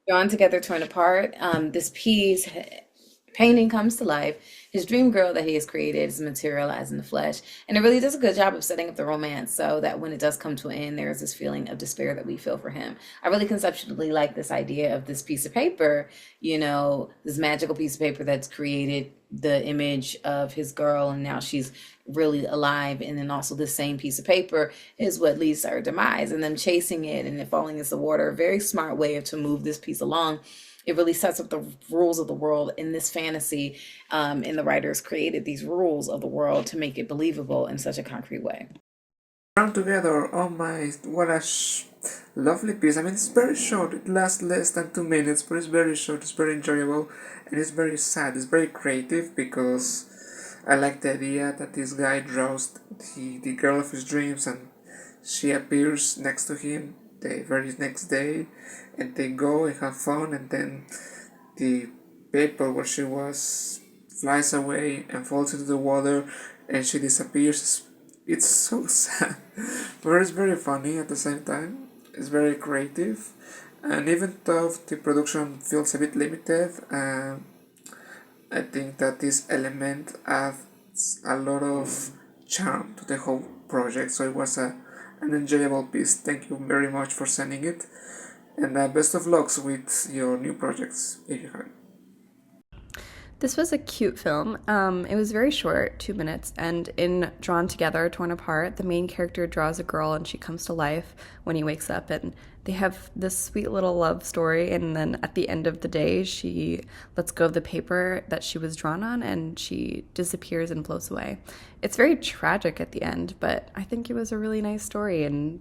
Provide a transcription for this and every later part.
Drawn together, torn apart. This piece painting comes to life. His dream girl that he has created is materialized in the flesh, and it really does a good job of setting up the romance so that when it does come to an end, there is this feeling of despair that we feel for him. I really conceptually like this idea of this piece of paper, this magical piece of paper that's created the image of his girl, and now she's really alive. And then also, this same piece of paper is what leads to her demise, and them chasing it and it falling into the water. A very smart way to move this piece along. It really sets up the rules of the world in this fantasy, and the writers created these rules of the world to make it believable in such a concrete way. Come together, oh my, what a lovely piece. I mean, it's very short, it lasts less than 2 minutes, but it's very short, it's very enjoyable, and it's very sad, it's very creative because I like the idea that this guy draws the girl of his dreams and she appears next to him the very next day and they go and have fun, and then the paper where she was flies away and falls into the water and she disappears. It's so sad, but it's very funny at the same time. It's very creative, and even though the production feels a bit limited, I think that this element adds a lot of charm to the whole project. So it was an enjoyable piece. Thank you very much for sending it, and best of lucks with your new projects if you have. This was a cute film. It was very short, 2 minutes, and in Drawn Together, Torn Apart, the main character draws a girl and she comes to life when he wakes up, and they have this sweet little love story, and then at the end of the day, she lets go of the paper that she was drawn on and she disappears and floats away. It's very tragic at the end, but I think it was a really nice story, and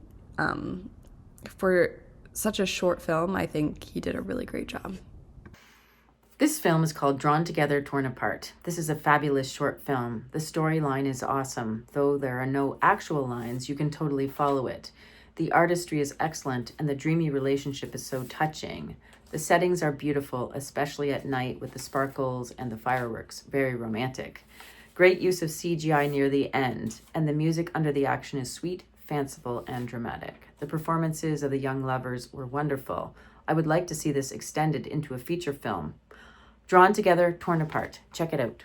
for such a short film, I think he did a really great job. This film is called Drawn Together, Torn Apart. This is a fabulous short film. The storyline is awesome. Though there are no actual lines, you can totally follow it. The artistry is excellent, and the dreamy relationship is so touching. The settings are beautiful, especially at night with the sparkles and the fireworks. Very romantic. Great use of CGI near the end, and the music under the action is sweet, fanciful, and dramatic. The performances of the young lovers were wonderful. I would like to see this extended into a feature film. Drawn Together, Torn Apart. Check it out.